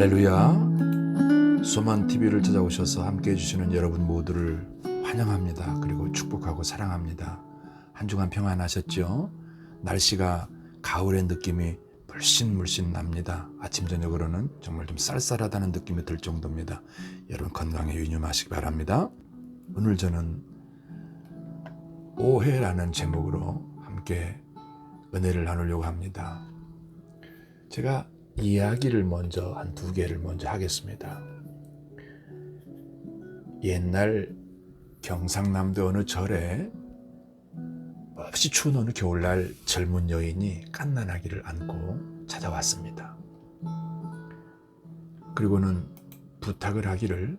할렐루야. 소만 TV를 찾아오셔서 함께 해주시는 여러분 모두를 환영합니다. 그리고 축복하고 사랑합니다. 한 주간 평안하셨죠? 날씨가 가을의 느낌이 물씬 납니다. 아침 저녁으로는 정말 좀 쌀쌀하다는 느낌이 들 정도입니다. 여러분 건강에 유념하시기 바랍니다. 오늘 저는 오해라는 제목으로 함께 은혜를 나누려고 합니다. 제가 이야기를 먼저 한 두 개를 먼저 하겠습니다. 옛날 경상남도 어느 절에 몹시 추운 어느 겨울날 젊은 여인이 갓난아기를 안고 찾아왔습니다. 그리고는 부탁을 하기를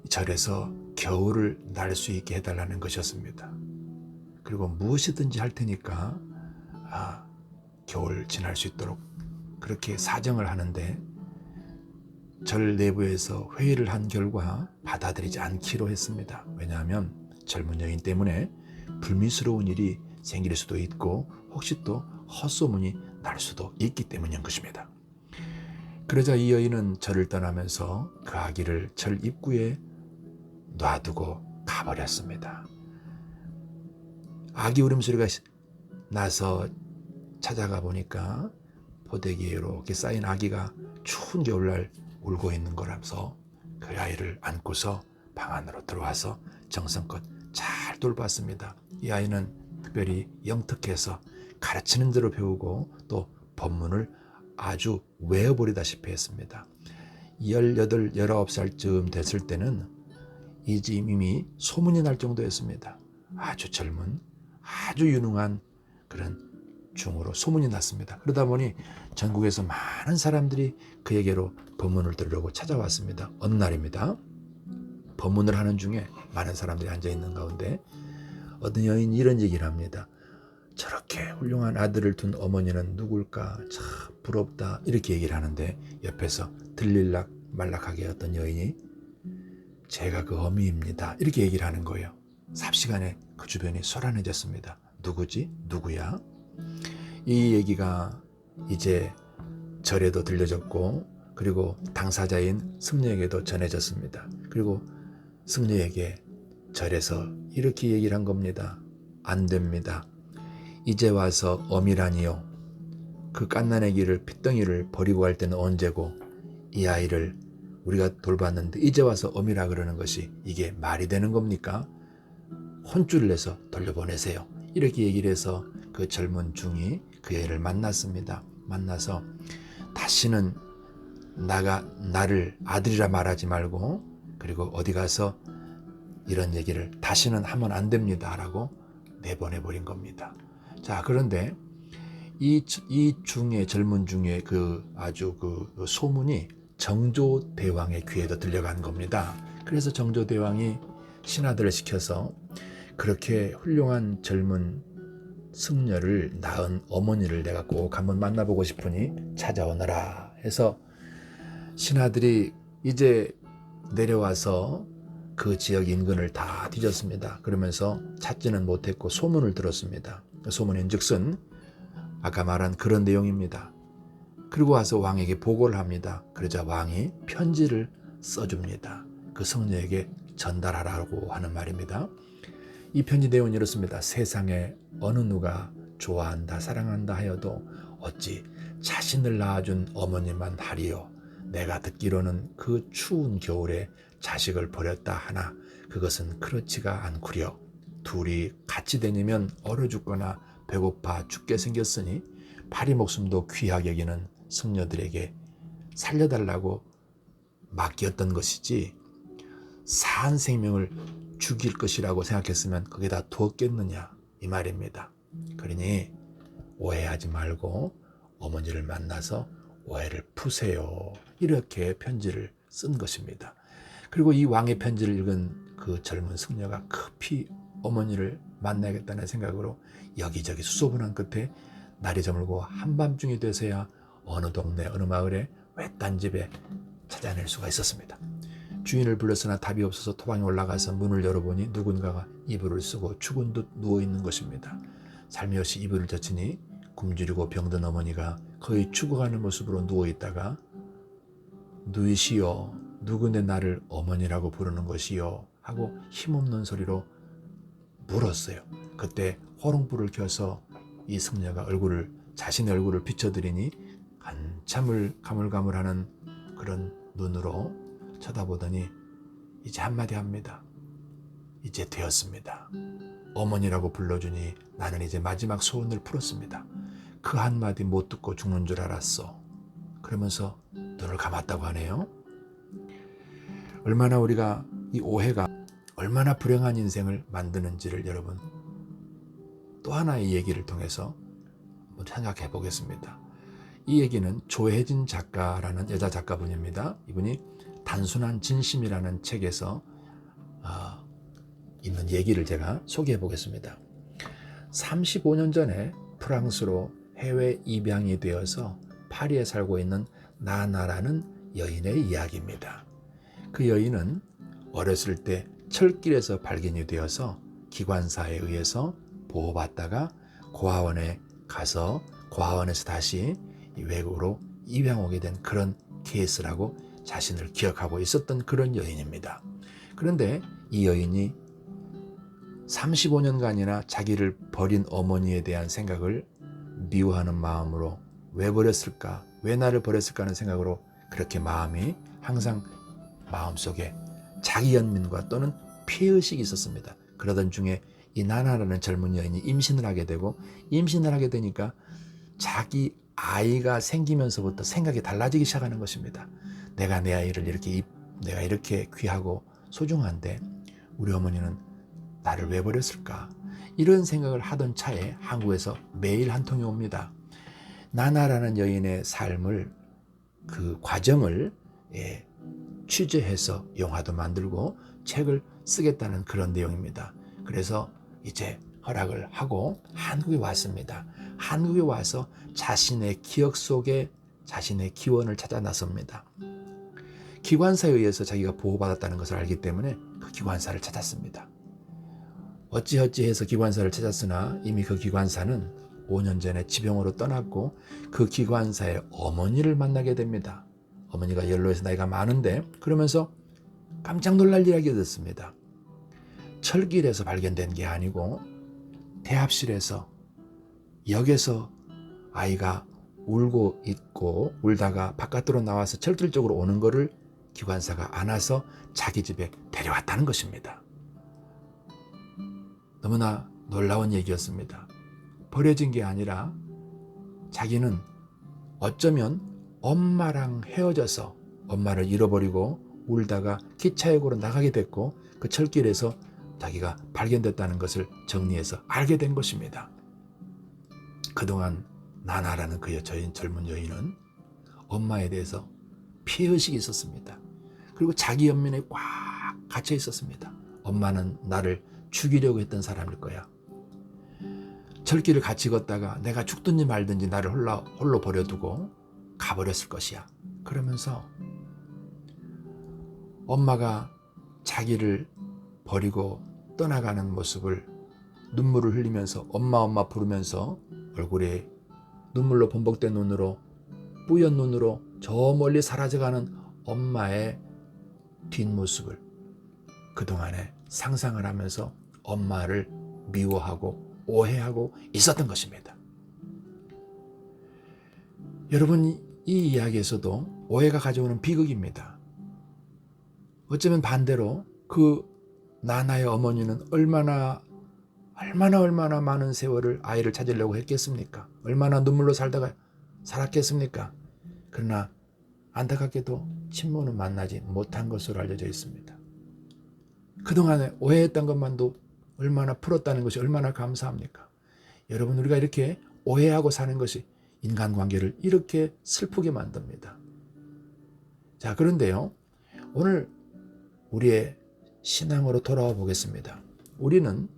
절에서 겨울을 날 수 있게 해달라는 것이었습니다. 그리고 무엇이든지 할 테니까 겨울 지날 수 있도록 그렇게 사정을 하는데 절 내부에서 회의를 한 결과 받아들이지 않기로 했습니다. 왜냐하면 젊은 여인 때문에 불미스러운 일이 생길 수도 있고 혹시 또 헛소문이 날 수도 있기 때문인 것입니다. 그러자 이 여인은 절을 떠나면서 그 아기를 절 입구에 놔두고 가버렸습니다. 아기 울음소리가 나서 찾아가 보니까 포대기에 이렇게 쌓인 아기가 추운 겨울날 울고 있는 거라서 그 아이를 안고서 방 안으로 들어와서 정성껏 잘 돌봤습니다. 이 아이는 특별히 영특해서 가르치는 대로 배우고 또 법문을 아주 외워버리다시피 했습니다. 18, 19살쯤 됐을 때는 이 집 이미 소문이 날 정도였습니다. 아주 젊은, 아주 유능한 그런 중으로 소문이 났습니다. 그러다 보니 전국에서 많은 사람들이 그에게로 법문을 들으려고 찾아왔습니다. 어느 날입니다. 법문을 하는 중에 많은 사람들이 앉아있는 가운데 어떤 여인이 이런 얘기를 합니다. 저렇게 훌륭한 아들을 둔 어머니는 누굴까? 참 부럽다. 이렇게 얘기를 하는데 옆에서 들릴락 말락하게 어떤 여인이 제가 그 어미입니다. 이렇게 얘기를 하는 거예요. 삽시간에 그 주변이 소란해졌습니다. 누구지? 누구야? 이 얘기가 이제 절에도 들려졌고 그리고 당사자인 승려에게도 전해졌습니다. 그리고 승려에게 절에서 이렇게 얘기를 한 겁니다. 안 됩니다. 이제 와서 어미라니요. 그 갓난아기를 핏덩이를 버리고 갈 때는 언제고 이 아이를 우리가 돌봤는데 이제 와서 어미라 그러는 것이 이게 말이 되는 겁니까? 혼쭐을 내서 돌려보내세요. 이렇게 얘기를 해서 그 젊은 중이 그 애를 만났습니다. 만나서 다시는 나를 아들이라 말하지 말고 그리고 어디 가서 이런 얘기를 다시는 하면 안 됩니다 라고 내보내버린 겁니다. 자, 그런데 이 중에 젊은 중에 아주 그 소문이 정조대왕의 귀에도 들려간 겁니다. 그래서 정조대왕이 신하들을 시켜서 그렇게 훌륭한 젊은 승려를 낳은 어머니를 내가 꼭 한번 만나보고 싶으니 찾아오너라 해서 신하들이 이제 내려와서 그 지역 인근을 다 뒤졌습니다. 그러면서 찾지는 못했고 소문을 들었습니다. 소문인즉슨 아까 말한 그런 내용입니다. 그리고 와서 왕에게 보고를 합니다. 그러자 왕이 편지를 써줍니다. 그 승려에게 전달하라고 하는 말입니다. 이 편지 내용은 이렇습니다. 세상에 어느 누가 좋아한다 사랑한다 하여도 어찌 자신을 낳아준 어머니만 하리요. 내가 듣기로는 그 추운 겨울에 자식을 버렸다 하나 그것은 그렇지가 않구려. 둘이 같이 다니면 얼어 죽거나 배고파 죽게 생겼으니 파리 목숨도 귀하게 여기는 승려들에게 살려달라고 맡겼던 것이지 산 생명을 죽일 것이라고 생각했으면 거기다 두었겠느냐 이 말입니다. 그러니 오해하지 말고 어머니를 만나서 오해를 푸세요. 이렇게 편지를 쓴 것입니다. 그리고 이 왕의 편지를 읽은 그 젊은 승려가 급히 어머니를 만나야겠다는 생각으로 여기저기 수소문한 끝에 날이 저물고 한밤중이 돼서야 어느 동네 어느 마을에 외딴 집에 찾아낼 수가 있었습니다. 주인을 불렀으나 답이 없어서 토방에 올라가서 문을 열어보니 누군가가 이불을 쓰고 죽은 듯 누워있는 것입니다. 살며시 이불을 젖히니 굶주리고 병든 어머니가 거의 죽어가는 모습으로 누워있다가 누이시여 누구네 나를 어머니라고 부르는 것이요 하고 힘없는 소리로 물었어요. 그때 호롱불을 켜서 이 승려가 자신의 얼굴을 비춰드리니 한참을 가물가물하는 그런 눈으로 쳐다보더니 이제 한마디 합니다. 이제 되었습니다. 어머니라고 불러주니 나는 이제 마지막 소원을 풀었습니다. 그 한마디 못 듣고 죽는 줄 알았어. 그러면서 눈을 감았다고 하네요. 얼마나 우리가 이 오해가 얼마나 불행한 인생을 만드는지를 여러분 또 하나의 얘기를 통해서 한번 생각해 보겠습니다. 이 얘기는 조혜진 작가라는 여자 작가분입니다. 이분이 단순한 진심이라는 책에서 있는 얘기를 제가 소개해 보겠습니다. 35년 전에 프랑스로 해외 입양이 되어서 파리에 살고 있는 나나라는 여인의 이야기입니다. 그 여인은 어렸을 때 철길에서 발견이 되어서 기관사에 의해서 보호받다가 고아원에 가서 고아원에서 다시 외국으로 입양 오게 된 그런 케이스라고 자신을 기억하고 있었던 그런 여인입니다. 그런데 이 여인이 35년간이나 자기를 버린 어머니에 대한 생각을 미워하는 마음으로 왜 버렸을까? 왜 나를 버렸을까 하는 생각으로 그렇게 마음이 항상 마음속에 자기 연민과 또는 피해의식이 있었습니다. 그러던 중에 이 나나라는 젊은 여인이 임신을 하게 되고 임신을 하게 되니까 자기 아이가 생기면서부터 생각이 달라지기 시작하는 것입니다. 내가 내 아이를 내가 이렇게 귀하고 소중한데 우리 어머니는 나를 왜 버렸을까? 이런 생각을 하던 차에 한국에서 메일 한 통이 옵니다. 나나라는 여인의 삶을 그 과정을 취재해서 영화도 만들고 책을 쓰겠다는 그런 내용입니다. 그래서 이제 허락을 하고 한국에 왔습니다. 한국에 와서 자신의 기억 속에 자신의 기원을 찾아 나섭니다. 기관사에 의해서 자기가 보호받았다는 것을 알기 때문에 그 기관사를 찾았습니다. 어찌어찌해서 기관사를 찾았으나 이미 그 기관사는 5년 전에 지병으로 떠났고 그 기관사의 어머니를 만나게 됩니다. 어머니가 연로해서 나이가 많은데 그러면서 깜짝 놀랄 이야기가 듣습니다. 철길에서 발견된 게 아니고 대합실에서 역에서 아이가 울고 있고 울다가 바깥으로 나와서 철길 쪽으로 오는 거를 기관사가 안아서 자기 집에 데려왔다는 것입니다. 너무나 놀라운 얘기였습니다. 버려진 게 아니라 자기는 어쩌면 엄마랑 헤어져서 엄마를 잃어버리고 울다가 기차역으로 나가게 됐고 그 철길에서 자기가 발견됐다는 것을 정리해서 알게 된 것입니다. 그동안 나나라는 그 젊은 여인은 엄마에 대해서 피해의식이 있었습니다. 그리고 자기 연민에 꽉 갇혀 있었습니다. 엄마는 나를 죽이려고 했던 사람일 거야. 철길을 같이 걷다가 내가 죽든지 말든지 나를 홀로 버려두고 가버렸을 것이야. 그러면서 엄마가 자기를 버리고 떠나가는 모습을 눈물을 흘리면서 엄마 부르면서 얼굴에 눈물로 범벅된 눈으로 뿌연 눈으로 저 멀리 사라져가는 엄마의 뒷모습을 그동안에 상상을 하면서 엄마를 미워하고 오해하고 있었던 것입니다. 여러분, 이 이야기에서도 오해가 가져오는 비극입니다. 어쩌면 반대로 그 나나의 어머니는 얼마나 많은 세월을 아이를 찾으려고 했겠습니까? 얼마나 눈물로 살았겠습니까? 그러나 안타깝게도 친모는 만나지 못한 것으로 알려져 있습니다. 그동안에 오해했던 것만도 얼마나 풀었다는 것이 얼마나 감사합니까? 여러분, 우리가 이렇게 오해하고 사는 것이 인간관계를 이렇게 슬프게 만듭니다. 자, 그런데요, 오늘 우리의 신앙으로 돌아와 보겠습니다. 우리는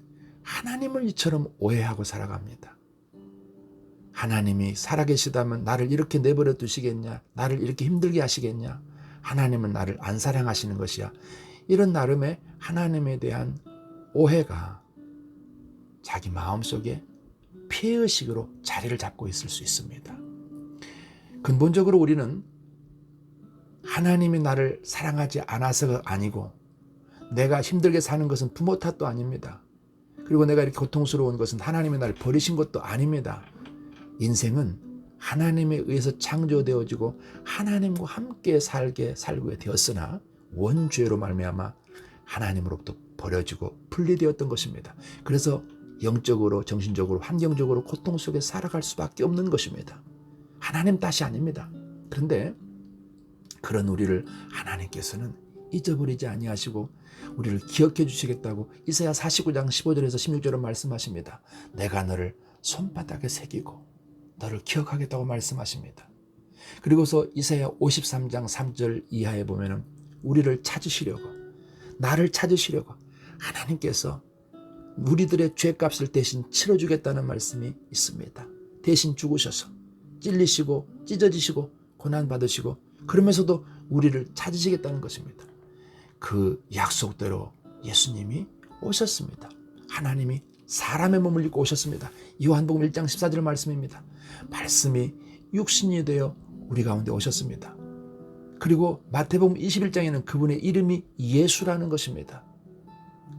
하나님을 이처럼 오해하고 살아갑니다. 하나님이 살아계시다면 나를 이렇게 내버려 두시겠냐? 나를 이렇게 힘들게 하시겠냐? 하나님은 나를 안 사랑하시는 것이야. 이런 나름의 하나님에 대한 오해가 자기 마음속에 피해의식으로 자리를 잡고 있을 수 있습니다. 근본적으로 우리는 하나님이 나를 사랑하지 않아서가 아니고 내가 힘들게 사는 것은 부모 탓도 아닙니다. 그리고 내가 이렇게 고통스러운 것은 하나님이 나를 버리신 것도 아닙니다. 인생은 하나님에 의해서 창조되어지고 하나님과 함께 살고 되었으나 원죄로 말미암아 하나님으로부터 버려지고 분리되었던 것입니다. 그래서 영적으로, 정신적으로, 환경적으로 고통 속에 살아갈 수밖에 없는 것입니다. 하나님 탓이 아닙니다. 그런데 그런 우리를 하나님께서는 잊어버리지 아니하시고 우리를 기억해 주시겠다고 이사야 49장 15절에서 16절은 말씀하십니다. 내가 너를 손바닥에 새기고 너를 기억하겠다고 말씀하십니다. 그리고서 이사야 53장 3절 이하에 보면은 우리를 찾으시려고, 나를 찾으시려고 하나님께서 우리들의 죄값을 대신 치러주겠다는 말씀이 있습니다. 대신 죽으셔서 찔리시고 찢어지시고 고난받으시고 그러면서도 우리를 찾으시겠다는 것입니다. 그 약속대로 예수님이 오셨습니다. 하나님이 사람의 몸을 입고 오셨습니다. 요한복음 1장 14절 말씀입니다. 말씀이 육신이 되어 우리 가운데 오셨습니다. 그리고 마태복음 21장에는 그분의 이름이 예수라는 것입니다.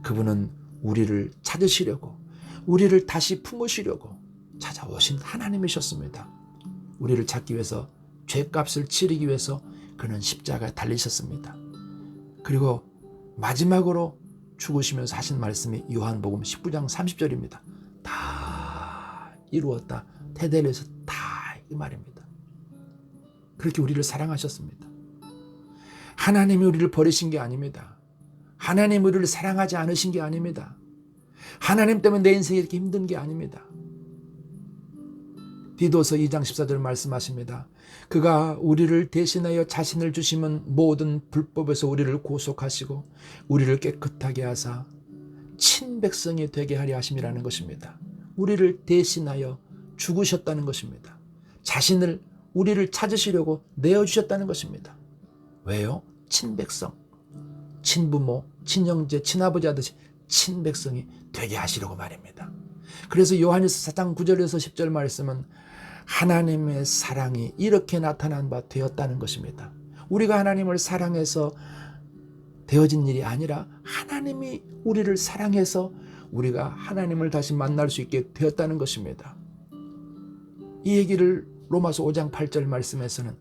그분은 우리를 찾으시려고, 우리를 다시 품으시려고 찾아오신 하나님이셨습니다. 우리를 찾기 위해서, 죄값을 치르기 위해서 그는 십자가에 달리셨습니다. 그리고 마지막으로 죽으시면서 하신 말씀이 요한복음 19장 30절입니다. 다 이루었다. 테델에서 다 이 말입니다. 그렇게 우리를 사랑하셨습니다. 하나님이 우리를 버리신 게 아닙니다. 하나님 우리를 사랑하지 않으신 게 아닙니다. 하나님 때문에 내 인생이 이렇게 힘든 게 아닙니다. 디도서 2장 14절 말씀하십니다. 그가 우리를 대신하여 자신을 주시면 모든 불법에서 우리를 구속하시고 우리를 깨끗하게 하사 친백성이 되게 하려 하심이라는 것입니다. 우리를 대신하여 죽으셨다는 것입니다. 자신을, 우리를 찾으시려고 내어주셨다는 것입니다. 왜요? 친백성, 친부모, 친형제, 친아버지 하듯이 친백성이 되게 하시려고 말입니다. 그래서 요한일서 4장 9절에서 10절 말씀은 하나님의 사랑이 이렇게 나타난 바 되었다는 것입니다. 우리가 하나님을 사랑해서 되어진 일이 아니라 하나님이 우리를 사랑해서 우리가 하나님을 다시 만날 수 있게 되었다는 것입니다. 이 얘기를 로마서 5장 8절 말씀에서는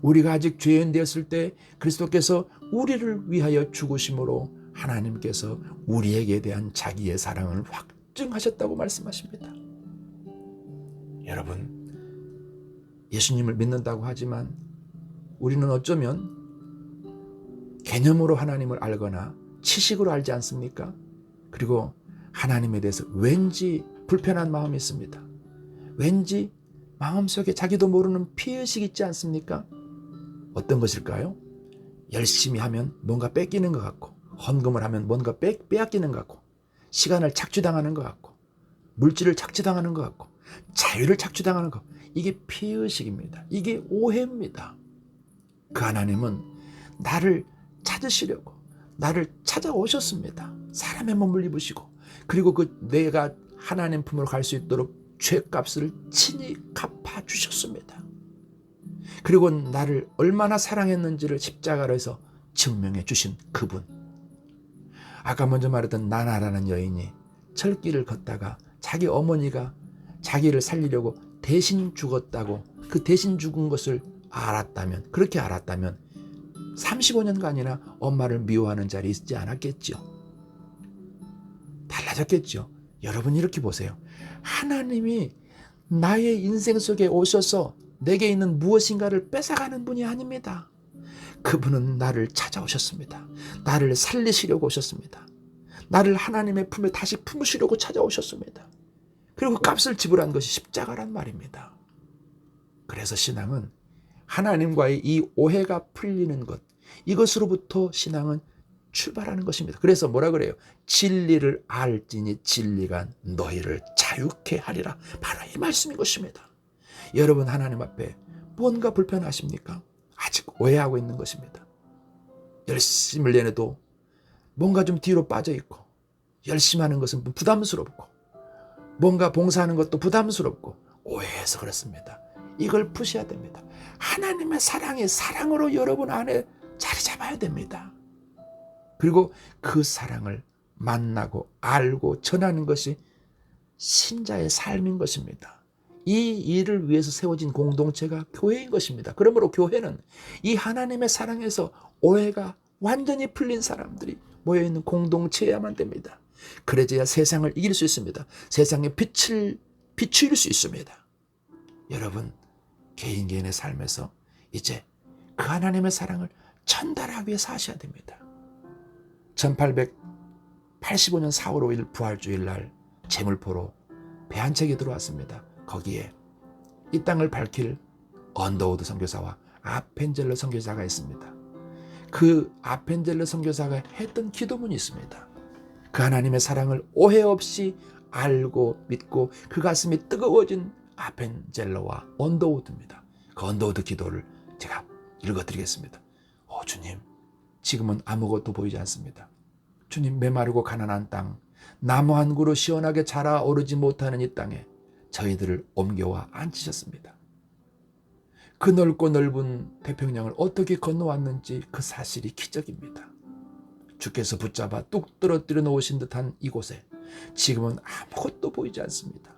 우리가 아직 죄인 되었을 때 그리스도께서 우리를 위하여 죽으심으로 하나님께서 우리에게 대한 자기의 사랑을 확증하셨다고 말씀하십니다. 여러분, 예수님을 믿는다고 하지만 우리는 어쩌면 개념으로 하나님을 알거나 지식으로 알지 않습니까? 그리고 하나님에 대해서 왠지 불편한 마음이 있습니다. 왠지 마음속에 자기도 모르는 피의식이 있지 않습니까? 어떤 것일까요? 열심히 하면 뭔가 뺏기는 것 같고, 헌금을 하면 뭔가 빼앗기는 것 같고, 시간을 착취당하는 것 같고, 물질을 착취당하는 것 같고, 자유를 착취당하는 것, 이게 피의식입니다. 이게 오해입니다. 그 하나님은 나를 찾으시려고 나를 찾아오셨습니다. 사람의 몸을 입으시고, 그리고 그 내가 하나님 품으로 갈 수 있도록 죄값을 친히 갚아주셨습니다. 그리고 나를 얼마나 사랑했는지를 십자가로 해서 증명해 주신 그분. 아까 먼저 말했던 나나라는 여인이 철길을 걷다가 자기 어머니가 자기를 살리려고 대신 죽었다고, 그 대신 죽은 것을 알았다면, 그렇게 알았다면 35년간이나 엄마를 미워하는 자리에 있지 않았겠죠. 달라졌겠죠. 여러분 이렇게 보세요. 하나님이 나의 인생 속에 오셔서 내게 있는 무엇인가를 뺏어가는 분이 아닙니다. 그분은 나를 찾아오셨습니다. 나를 살리시려고 오셨습니다. 나를 하나님의 품에 다시 품으시려고 찾아오셨습니다. 그리고 값을 지불한 것이 십자가란 말입니다. 그래서 신앙은 하나님과의 이 오해가 풀리는 것, 이것으로부터 신앙은 출발하는 것입니다. 그래서 뭐라 그래요? 진리를 알지니 진리가 너희를 자유케 하리라. 바로 이 말씀인 것입니다. 여러분 하나님 앞에 뭔가 불편하십니까? 아직 오해하고 있는 것입니다. 열심을 내내도 뭔가 좀 뒤로 빠져 있고, 열심히 하는 것은 부담스럽고, 뭔가 봉사하는 것도 부담스럽고 오해해서 그렇습니다. 이걸 푸셔야 됩니다. 하나님의 사랑이 사랑으로 여러분 안에 자리 잡아야 됩니다. 그리고 그 사랑을 만나고 알고 전하는 것이 신자의 삶인 것입니다. 이 일을 위해서 세워진 공동체가 교회인 것입니다. 그러므로 교회는 이 하나님의 사랑에서 오해가 완전히 풀린 사람들이 모여있는 공동체여야만 됩니다. 그래야 세상을 이길 수 있습니다. 세상의 빛을 비추일 수 있습니다. 여러분, 개인의 삶에서 이제 그 하나님의 사랑을 전달하기 위해서 하셔야 됩니다. 1885년 4월 5일 부활주일 날 제물포로 배 한 척이 들어왔습니다. 거기에 이 땅을 밝힐 언더우드 선교사와 아펜젤러 선교사가 있습니다. 그 아펜젤러 선교사가 했던 기도문이 있습니다. 그 하나님의 사랑을 오해 없이 알고 믿고 그 가슴이 뜨거워진 아펜젤러와 언더우드입니다. 그 언더우드 기도를 제가 읽어드리겠습니다. 주님, 지금은 아무것도 보이지 않습니다. 주님, 메마르고 가난한 땅, 나무 한 그루 시원하게 자라오르지 못하는 이 땅에 저희들을 옮겨와 앉히셨습니다. 그 넓고 넓은 태평양을 어떻게 건너왔는지 그 사실이 기적입니다. 주께서 붙잡아 뚝 떨어뜨려 놓으신 듯한 이곳에 지금은 아무것도 보이지 않습니다.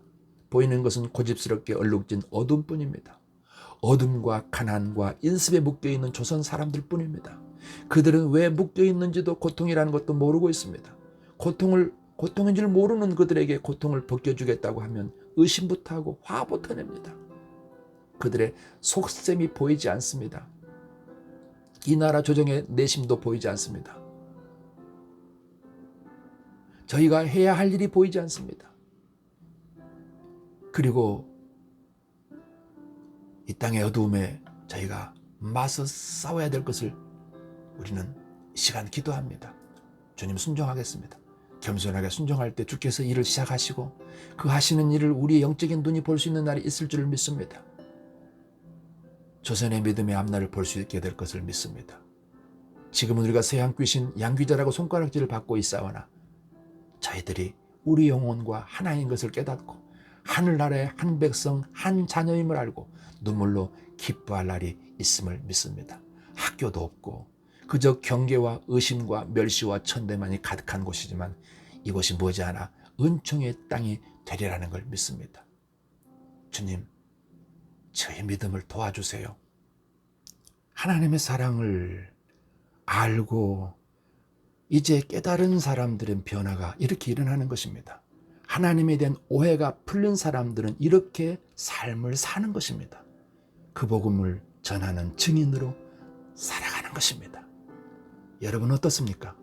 보이는 것은 고집스럽게 얼룩진 어둠뿐입니다. 어둠과 가난과 인습에 묶여있는 조선 사람들 뿐입니다. 그들은 왜 묶여있는지도 고통이라는 것도 모르고 있습니다. 고통인 줄 모르는 그들에게 고통을 벗겨주겠다고 하면 의심부터 하고 화부터 냅니다. 그들의 속셈이 보이지 않습니다. 이 나라 조정의 내심도 보이지 않습니다. 저희가 해야 할 일이 보이지 않습니다. 그리고 이 땅의 어두움에 저희가 맞서 싸워야 될 것을 우리는 이 시간 기도합니다. 주님, 순종하겠습니다. 겸손하게 순종할 때 주께서 일을 시작하시고 그 하시는 일을 우리의 영적인 눈이 볼 수 있는 날이 있을 줄을 믿습니다. 조선의 믿음의 앞날을 볼 수 있게 될 것을 믿습니다. 지금은 우리가 서양 귀신 양귀자라고 손가락질을 받고 있사오나 저희들이 우리 영혼과 하나인 것을 깨닫고 하늘나라의 한 백성 한 자녀임을 알고 눈물로 기뻐할 날이 있음을 믿습니다. 학교도 없고 그저 경계와 의심과 멸시와 천대만이 가득한 곳이지만 이곳이 머지않아 은총의 땅이 되리라는 걸 믿습니다. 주님, 저희 믿음을 도와주세요. 하나님의 사랑을 알고 이제 깨달은 사람들은 변화가 이렇게 일어나는 것입니다. 하나님에 대한 오해가 풀린 사람들은 이렇게 삶을 사는 것입니다. 그 복음을 전하는 증인으로 살아가는 것입니다. 여러분 어떻습니까?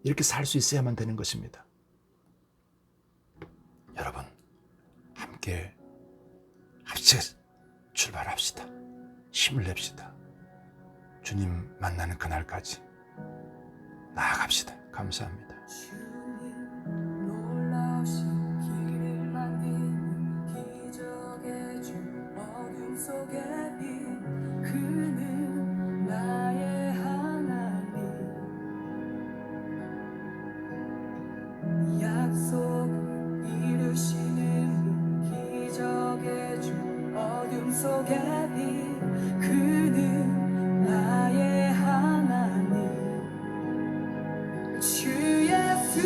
이렇게 살 수 있어야만 되는 것입니다. 여러분 함께 출발합시다. 힘을 냅시다. 주님 만나는 그날까지 나아갑시다. 감사합니다. 주 예수